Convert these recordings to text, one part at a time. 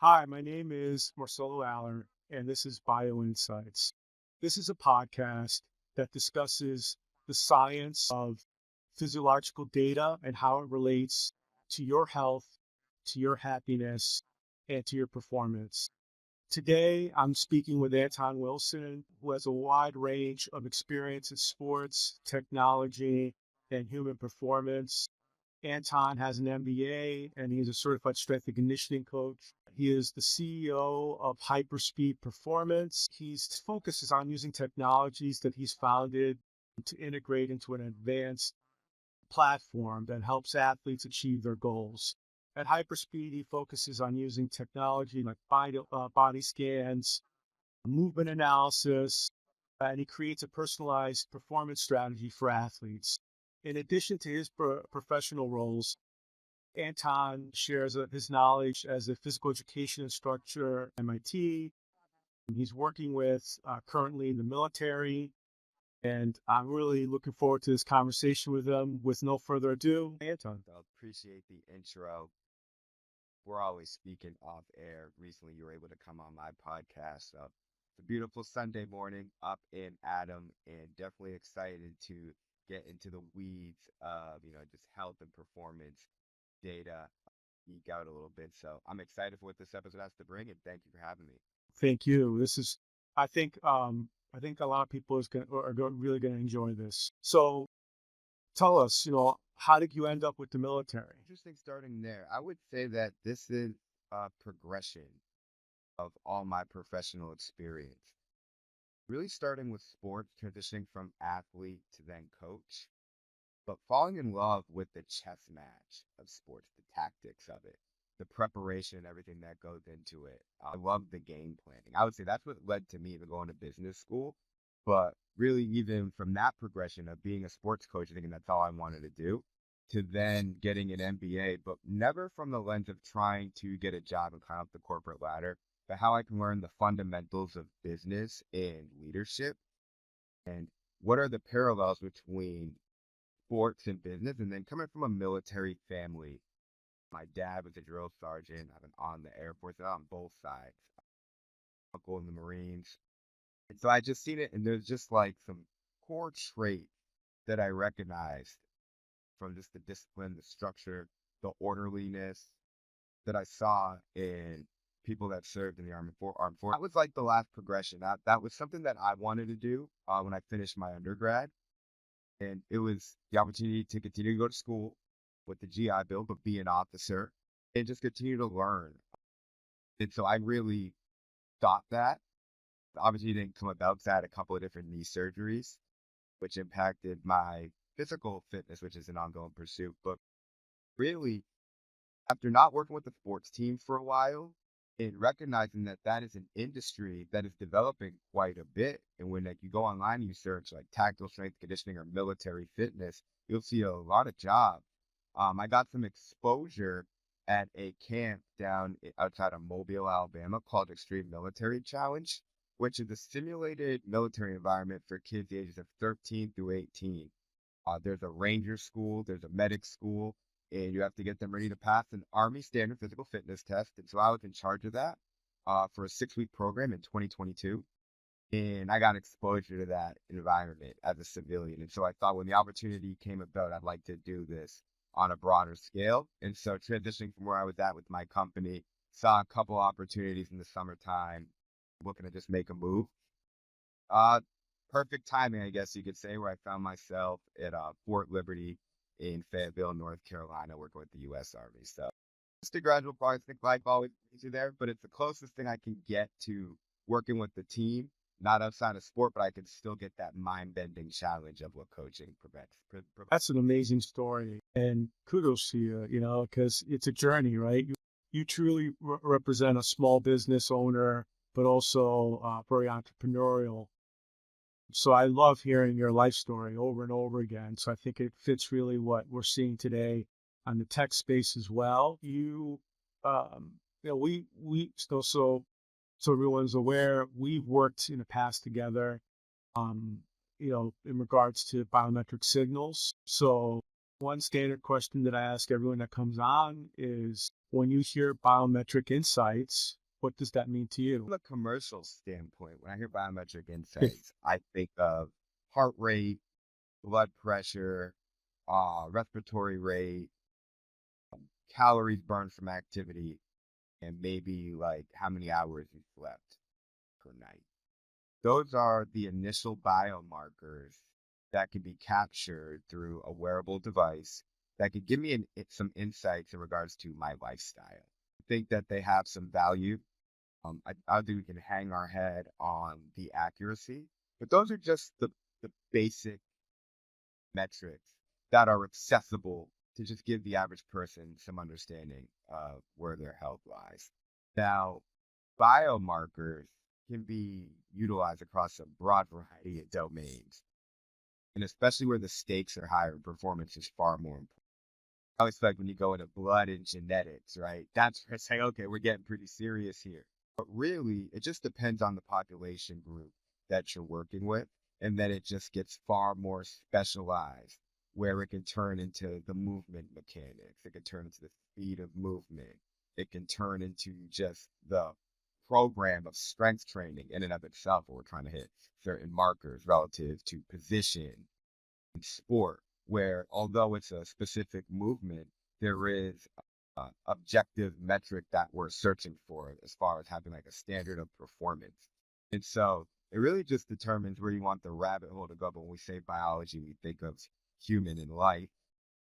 Hi, my name is Marcelo Aller, and this is Bio Insights. This is a podcast that discusses the science of physiological data and how it relates to your health, to your happiness, and to your performance. Today, I'm speaking with Antone Wilson, who has a wide range of experience in sports, technology, and human performance. Anton has an MBA and he's a certified strength and conditioning coach. He is the CEO of HyperSpeed Performance. His focus is on using technologies that he's founded to integrate into an advanced platform that helps athletes achieve their goals. At HyperSpeed, he focuses on using technology like body scans, movement analysis, and he creates a personalized performance strategy for athletes. In addition to his professional roles, Anton shares his knowledge as a physical education instructor at MIT. He's working with currently in the military, and I'm really looking forward to this conversation with him. With no further ado, Anton. I appreciate the intro. We're always speaking off air. Recently, you were able to come on my podcast. It's a beautiful Sunday morning up in Adam, and definitely excited to get into the weeds of, just health and performance data, geek out a little bit. So I'm excited for what this episode has to bring, and thank you for having me. Thank you. I think, I think a lot of people really going to enjoy this. So tell us, how did you end up with the military? Interesting starting there. I would say that this is a progression of all my professional experience. Really starting with sports, transitioning from athlete to then coach, but falling in love with the chess match of sports, the tactics of it, the preparation, everything that goes into it. I love the game planning. I would say that's what led to me even going to business school. But really, even from that progression of being a sports coach, thinking that's all I wanted to do, to then getting an MBA, but never from the lens of trying to get a job and climb up the corporate ladder, but how I can learn the fundamentals of business and leadership and what are the parallels between sports and business. And then coming from a military family, my dad was a drill sergeant. I've been on the Air Force, on both sides, uncle in the Marines. And so I just seen it, and there's just like some core traits that I recognized from just the discipline, the structure, the orderliness that I saw in people that served in the armed forces. That was like the last progression. That was something that I wanted to do when I finished my undergrad, and it was the opportunity to continue to go to school with the GI Bill, but be an officer and just continue to learn. And so I really thought that the opportunity didn't come about because I had a couple of different knee surgeries, which impacted my physical fitness, which is an ongoing pursuit. But really, after not working with the sports team for a while and recognizing that that is an industry that is developing quite a bit, and when like you go online and you search like tactical strength conditioning or military fitness, you'll see a lot of jobs. I got some exposure at a camp down outside of Mobile, Alabama called Extreme Military Challenge, which is a simulated military environment for kids the ages of 13 through 18. There's a ranger school, there's a medic school, and you have to get them ready to pass an Army standard physical fitness test. And so I was in charge of that for a 6-week program in 2022. And I got exposure to that environment as a civilian. And so I thought when the opportunity came about, I'd like to do this on a broader scale. And so transitioning from where I was at with my company, saw a couple opportunities in the summertime, looking to just make a move. Uh, Perfect timing, I guess you could say, where I found myself at Fort Liberty in Fayetteville, North Carolina, working with the U.S. Army. So just a gradual process. I think life always brings you there, but it's the closest thing I can get to working with the team, not outside of sport, but I can still get that mind-bending challenge of what coaching prevents. That's an amazing story, and kudos to you, because it's a journey, right? You truly represent a small business owner, but also very entrepreneurial. So I love hearing your life story over and over again. So I think it fits really what we're seeing today on the tech space as well. So everyone's aware, we've worked in the past together, um, in regards to biometric signals. So One standard question that I ask everyone that comes on is, when you hear biometric insights, what does that mean to From you? a commercial standpoint, when I hear biometric insights, I think of heart rate, blood pressure, respiratory rate, calories burned from activity, and maybe like how many hours you slept per night. Those are the initial biomarkers that can be captured through a wearable device that could give me some insights in regards to my lifestyle. I think that they have some value. I think we can hang our head on the accuracy, but those are just the basic metrics that are accessible to just give the average person some understanding of where their health lies. Now, biomarkers can be utilized across a broad variety of domains, and especially where the stakes are higher, performance is far more important. I always feel like when you go into blood and genetics, right? That's where it's like, okay, we're getting pretty serious here. But really, it just depends on the population group that you're working with. And then it just gets far more specialized, where it can turn into the movement mechanics. It can turn into the speed of movement. It can turn into just the program of strength training in and of itself, where we're trying to hit certain markers relative to position in sport, where although it's a specific movement, there is objective metric that we're searching for as far as having like a standard of performance. And so it really just determines where you want the rabbit hole to go. But when we say biology, we think of human and life.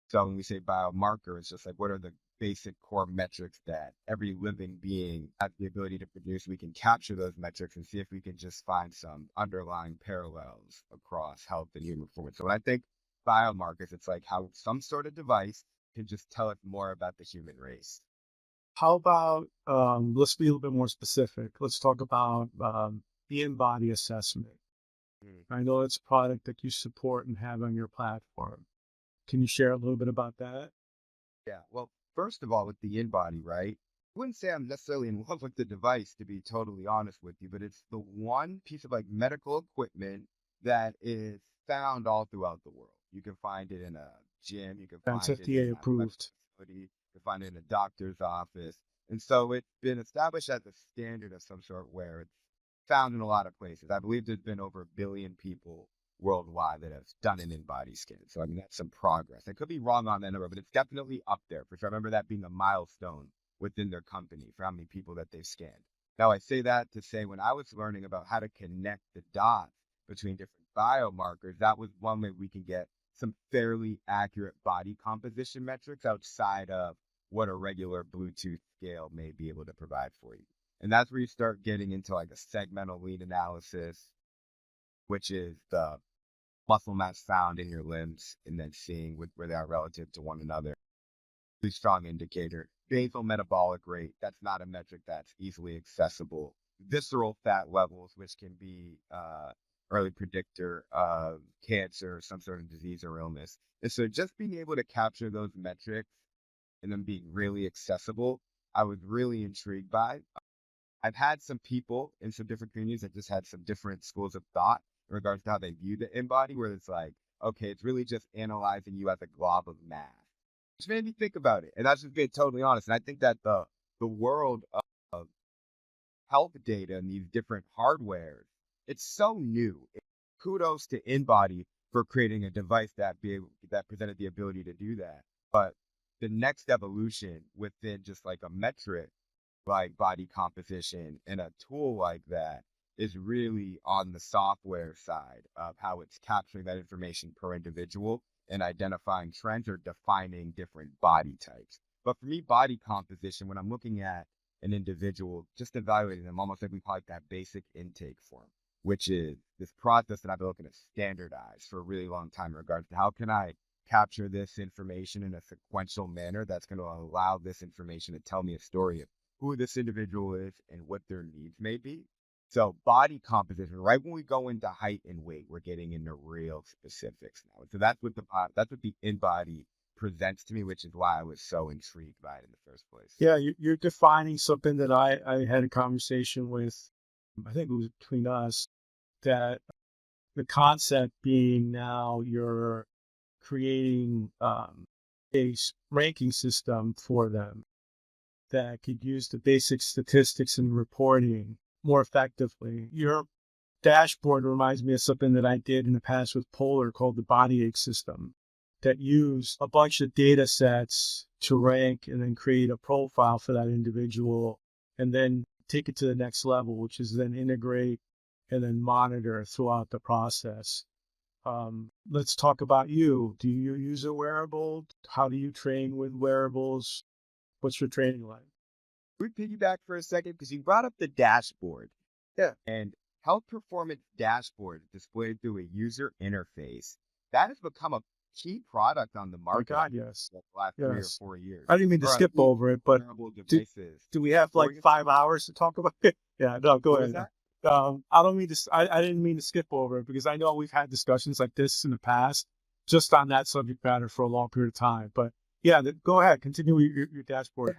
So when we say biomarker, it's just like, what are the basic core metrics that every living being has the ability to produce? We can capture those metrics and see if we can just find some underlying parallels across health and human performance. So when I think biomarkers, it's like how some sort of device can just tell us more about the human race. How about, let's be a little bit more specific. Let's talk about the in-body assessment. Mm. I know it's a product that you support and have on your platform. Can you share a little bit about that? Yeah. Well, first of all, with the in-body, right? I wouldn't say I'm necessarily in love with the device, to be totally honest with you, but it's the one piece of like medical equipment that is found all throughout the world. You can find it in a gym, you can That's find it in FDA an athletic approved. facility, you can find it in a doctor's office. And so it's been established as a standard of some sort where it's found in a lot of places. I believe there's been over 1 billion people worldwide that have done an in-body scan. So I mean that's some progress. I could be wrong on that number, but it's definitely up there. For sure. I remember that being a milestone within their company for how many people that they've scanned. Now I say that to say when I was learning about how to connect the dots between different biomarkers, that was one way we can get some fairly accurate body composition metrics outside of what a regular Bluetooth scale may be able to provide for you. And that's where you start getting into like a segmental lean analysis, which is the muscle mass found in your limbs and then seeing where they are relative to one another. Really strong indicator. Basal metabolic rate, that's not a metric that's easily accessible. Visceral fat levels, which can be early predictor of cancer, some sort of disease or illness. And so just being able to capture those metrics and them being really accessible, I was really intrigued by. I've had some people in some different communities that just had some different schools of thought in regards to how they view the embody, where it's like, okay, it's really just analyzing you as a glob of mass. Which made me think about it. And that's just being totally honest. And I think that the world of health data and these different hardwares, it's so new. Kudos to InBody for creating a device that presented the ability to do that. But the next evolution within just like a metric like body composition and a tool like that is really on the software side of how it's capturing that information per individual and identifying trends or defining different body types. But for me, body composition, when I'm looking at an individual, just evaluating them almost like we call it that basic intake form, which is this process that I've been looking to standardize for a really long time in regards to how can I capture this information in a sequential manner that's going to allow this information to tell me a story of who this individual is and what their needs may be. So body composition, right when we go into height and weight, we're getting into real specifics now. So that's what the InBody presents to me, which is why I was so intrigued by it in the first place. Yeah, you're defining something that I had a conversation with, I think it was between us, that the concept being now you're creating a ranking system for them that could use the basic statistics and reporting more effectively. Your dashboard reminds me of something that I did in the past with Polar called the body ache system that used a bunch of data sets to rank and then create a profile for that individual and then take it to the next level, which is then integrate and then monitor throughout the process. Let's talk about you. Do you use a wearable? How do you train with wearables? What's your training like? We piggyback for a second because you brought up the dashboard. Yeah. And health performance dashboard displayed through a user interface. That has become a key product on the Oh my market God, yes. for the last 3 or Yes. 4 years. I didn't mean to Or at skip least over it, but wearable do, devices. do we have What were like you gonna 5 hours to talk about it? Yeah, no, go What was ahead. that? I don't mean to, I didn't mean to skip over it because I know we've had discussions like this in the past just on that subject matter for a long period of time. But yeah, go ahead, continue with your dashboard.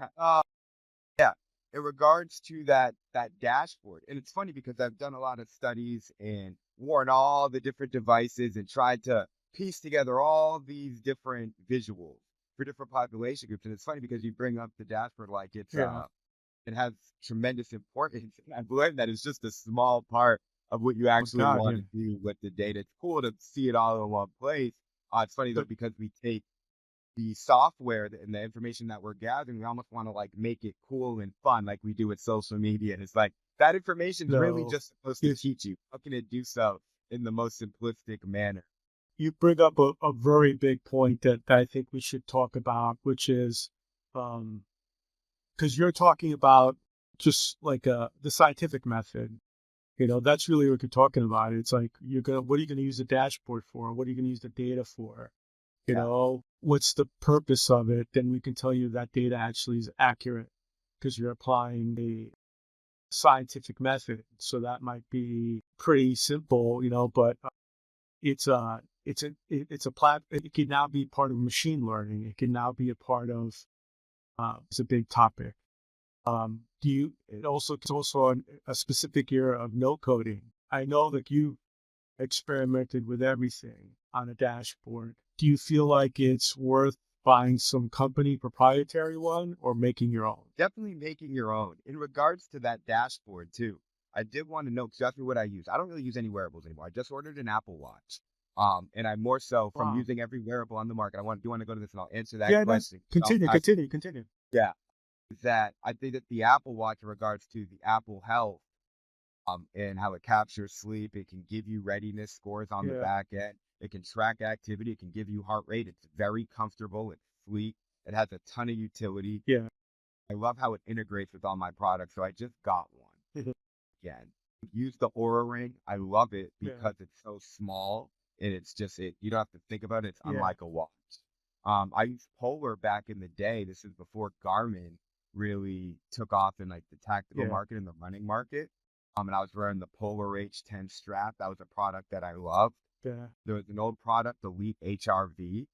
Yeah. In regards to that dashboard, and it's funny because I've done a lot of studies and worn all the different devices and tried to piece together all these different visuals for different population groups. And it's funny because you bring up the dashboard like Yeah. it has tremendous importance. And I've learned that it's just a small part of what you Oh actually God, want yeah. to do with the data. It's cool to see it all in one place. It's funny though But because we take the software and the information that we're gathering, we almost want to like make it cool and fun, like we do with social media. And it's like that information is really no, just supposed to you, teach you. How can it do so in the most simplistic manner? you bring up a very big point that I think we should talk about, which is, um, because you're talking about just like the scientific method. That's really what you're talking about. It's like what are you gonna use the dashboard for? What are you gonna use the data for? Yeah, What's the purpose of it? Then we can tell you that data actually is accurate because you're applying a scientific method. So that might be pretty simple, but it's a it's a plat. It can now be part of machine learning. It can now be a part of. It's a big topic. It's also a specific area of no coding. I know that you experimented with everything on a dashboard. Do you feel like it's worth buying some company proprietary one or making your own? definitely making your own. In regards to that dashboard too, I did want to know exactly what I use. I don't really use any wearables anymore. I just ordered an Apple Watch. And I more so from Wow. using every wearable on the market. Do you want to go to this and I'll answer that Yeah, no, question. continue. Yeah, that I think that the Apple Watch in regards to the Apple Health, and how it captures sleep, it can give you readiness scores on the Yeah, back end. It can track activity. It can give you heart rate. It's very comfortable. It's sleek. It has a ton of utility. yeah, I love how it integrates with all my products. So I just got one mhm, again. Use the Aura Ring. I love it yeah, because it's so small and it's just it. You don't have to think about it. It's yeah, unlike a watch. I used Polar back in the day. This is before Garmin really took off in like the tactical yeah, market and the running market. And I was wearing the Polar H10 strap. That was a product that I loved. yeah. There was an old product, Elite HRV.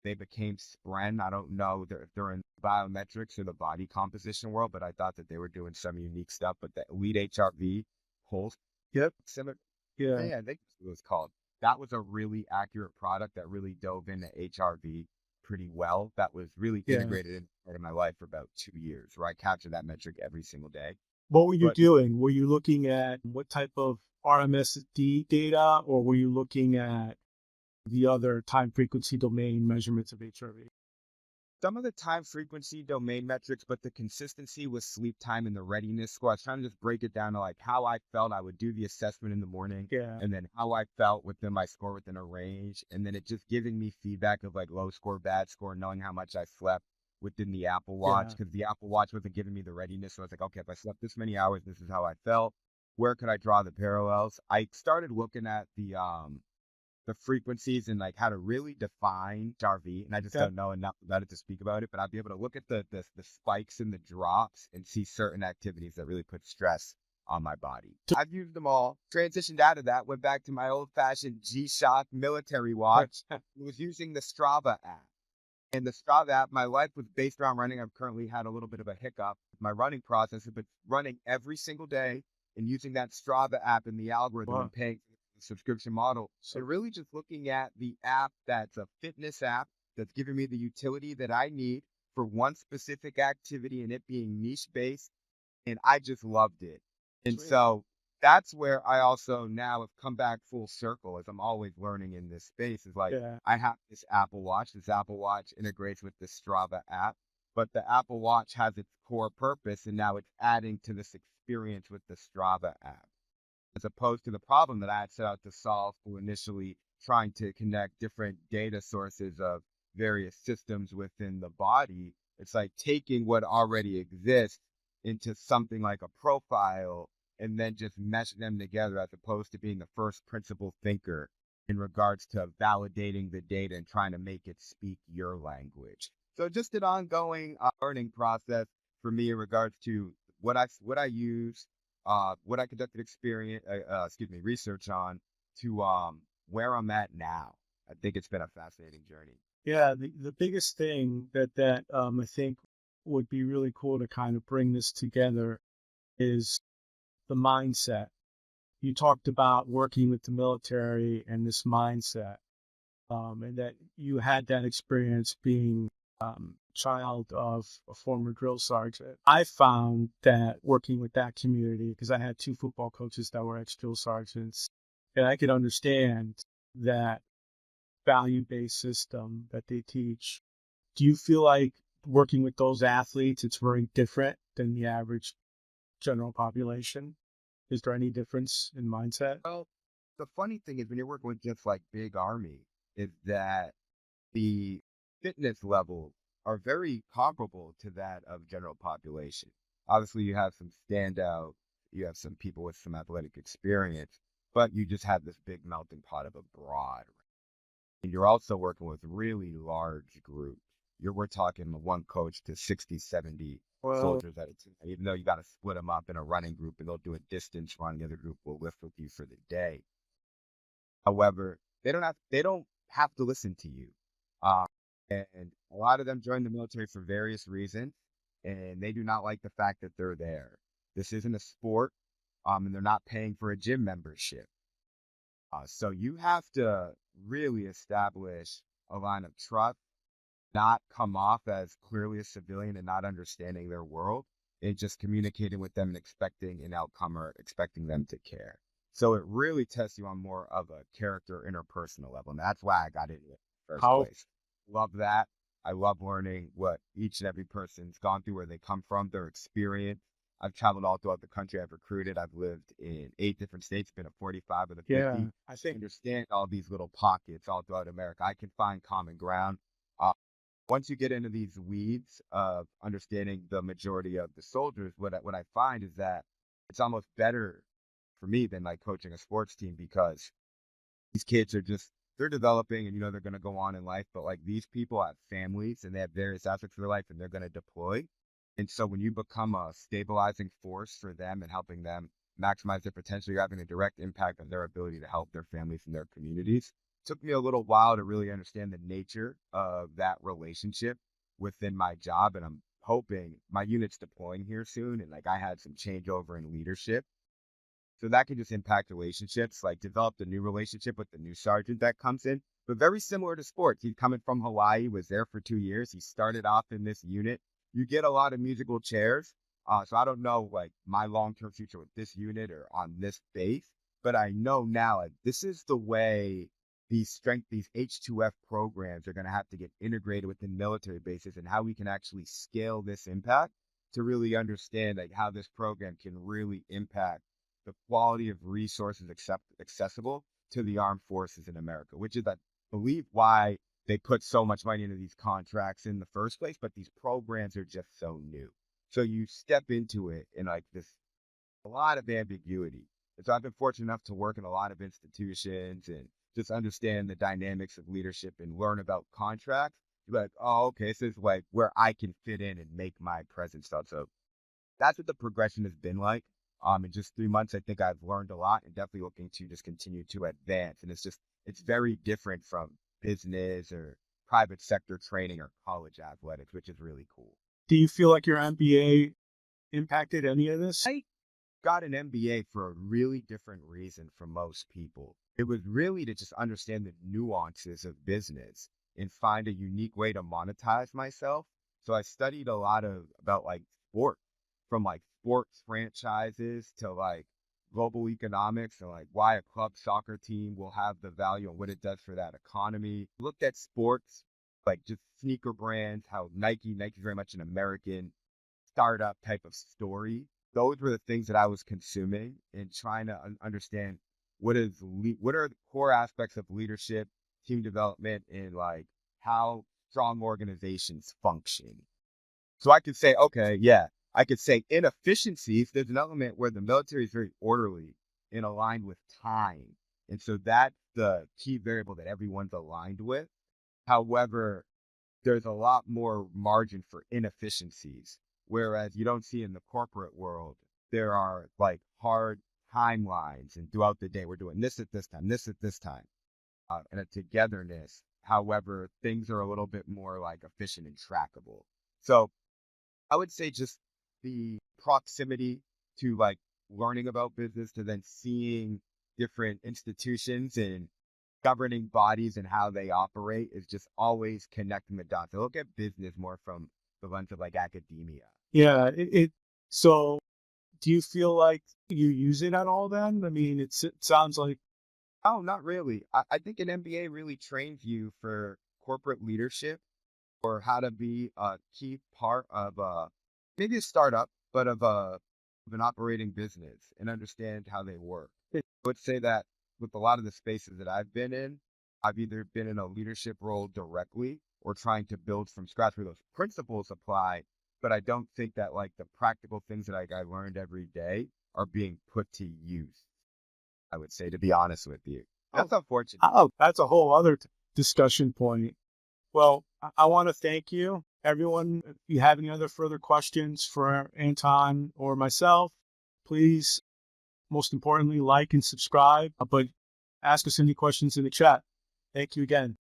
They became Spren. I don't know if they're in biometrics or the body composition world, but I thought that they were doing some unique stuff. But the Elite HRV pulse Yep, similar, yeah, yeah, I think it was called. That was a really accurate product that really dove into HRV pretty well. That was really yeah. integrated in part of my life for about 2 years, where I captured that metric every single day. What were you But doing? Were you looking at what type of RMSD data, or were you looking at the other time frequency domain measurements of HRV? some of the time frequency domain metrics, but the consistency with sleep time and the readiness score, I was trying to just break it down to like how I felt. I would do the assessment in the morning Yeah, and then how I felt within my score within a range. And then it just giving me feedback of like low score, bad score, knowing how much I slept within the Apple Watch yeah, because the Apple Watch wasn't giving me the readiness. So I was like, okay, if I slept this many hours, this is how I felt. Where could I draw the parallels? I started looking at the frequencies and like how to really define HRV. And I just yeah. don't know enough about it to speak about it, but I'll be able to look at the spikes and the drops and see certain activities that really put stress on my body. I've used them all, transitioned out of that, went back to my old fashioned G-Shock military watch. Was using the Strava app. And the Strava app, my life was based around running. I've currently had a little bit of a hiccup with my running process, but running every single day and using that Strava app and the algorithm Wow. and paying for the subscription model. So And really just looking at the app that's a fitness app that's giving me the utility that I need for one specific activity and it being niche based. And I just loved it. And Sweet. so that's where I also now have come back full circle as I'm always learning in this space is like Yeah. I have this Apple Watch. This Apple Watch integrates with the Strava app, but the Apple Watch has its core purpose and now it's adding to this experience with the Strava app. As opposed to the problem that I had set out to solve for initially trying to connect different data sources of various systems within the body. It's like taking what already exists into something like a profile and then just mesh them together as opposed to being the first principle thinker in regards to validating the data and trying to make it speak your language. So just an ongoing learning process for me in regards to what I use, what I conducted research on to where I'm at now. I think it's been a fascinating journey. Yeah, the biggest thing that I think would be really cool to kind of bring this together is the mindset. You talked about working with the military and this mindset, and that you had that experience being child of a former drill sergeant. I found that working with that community, because I had two football coaches that were ex-drill sergeants, and I could understand that value-based system that they teach. Do you feel like working with those athletes, it's very different than the average general population? Is there any difference in mindset? Well, the funny thing is when you're working with just like big army, is that the fitness levels are very comparable to that of general population. Obviously, you have some standout, you have some people with some athletic experience, but you just have this big melting pot of a broad. And you're also working with really large groups. We're talking one coach to 60, 70 Well, soldiers at a time, even though you got to split them up in a running group and they'll do a distance run. The other group will lift with you for the day. However, they don't have to listen to you. Um, and a lot of them join the military for various reasons, and they do not like the fact that they're there. This isn't a sport, and they're not paying for a gym membership. So you have to really establish a line of trust, not come off as clearly a civilian and not understanding their world, and just communicating with them and expecting an outcome or expecting them to care. So it really tests you on more of a character interpersonal level. And that's why I got into it in the first how place. Love that. I love learning what each and every person's gone through, where they come from, their experience. I've traveled all throughout the country. I've recruited. I've lived in 8 different states, been to 45 of the yeah, 50. I think Understand all these little pockets all throughout America. I can find common ground. Uh, Once you get into these weeds of understanding the majority of the soldiers, what I find is that it's almost better for me than like coaching a sports team because these kids are just they're developing and they're going to go on in life, but like these people have families and they have various aspects of their life and they're going to deploy. And so when you become a stabilizing force for them and helping them maximize their potential, you're having a direct impact on their ability to help their families and their communities. Took me a little while to really understand the nature of that relationship within my job, and I'm hoping my unit's deploying here soon, and like I had some changeover in leadership. So that can just impact relationships, like developed a new relationship with the new sergeant that comes in, but very similar to sports. He's coming from Hawaii, was there for 2 years. He started off in this unit. You get a lot of musical chairs. So I don't know like my long-term future with this unit or on this base, but I know now like this is the way these H2F programs are going to have to get integrated within military bases and how we can actually scale this impact to really understand like how this program can really impact the quality of resources accessible to the armed forces in America, which is, I believe, why they put so much money into these contracts in the first place. But these programs are just so new. So you step into it in like this a lot of ambiguity. And so I've been fortunate enough to work in a lot of institutions and just understand the dynamics of leadership and learn about contracts. You're like, oh, okay, this is like where I can fit in and make my presence felt. So that's what the progression has been like. In just 3 months, I think I've learned a lot and definitely looking to just continue to advance. And it's very different from business or private sector training or college athletics, which is really cool. do you feel like your MBA impacted any of this? I got an MBA for a really different reason from most people. It was really to just understand the nuances of business. and find a unique way to monetize myself. So I studied a lot about like sport, from like sports franchises to like global economics and like why a club soccer team will have the value and what it does for that economy. Looked at sports, like just sneaker brands, how Nike's very much an American startup type of story. Those were the things that I was consuming and trying to understand what are the core aspects of leadership, team development, and like how strong organizations function. So I could say, okay, yeah, I could say inefficiencies. There's an element where the military is very orderly and aligned with time. And so that's the key variable that everyone's aligned with. However, there's a lot more margin for inefficiencies, whereas you don't see in the corporate world. There are like hard timelines, and throughout the day, we're doing this at this time, this at this time, and a togetherness. However, things are a little bit more like efficient and trackable. So I would say just the proximity to like learning about business to then seeing different institutions and governing bodies and how they operate is just always connecting the dots. I look at business more from the lens of like academia. Yeah. So do you feel like you use it at all then? I mean, it sounds like, Oh, not really. I think an MBA really trains you for corporate leadership or how to be a key part of maybe a startup, but of an operating business and understand how they work. I would say that with a lot of the spaces that I've been in, I've either been in a leadership role directly or trying to build from scratch where those principles apply. But I don't think that like the practical things that I learned every day are being put to use. I would say, to be honest with you, oh, that's unfortunate. that's a whole other discussion point. Well, I want to thank you. Everyone, if you have any other further questions for Anton or myself, please, most importantly, like and subscribe, but ask us any questions in the chat. Thank you again.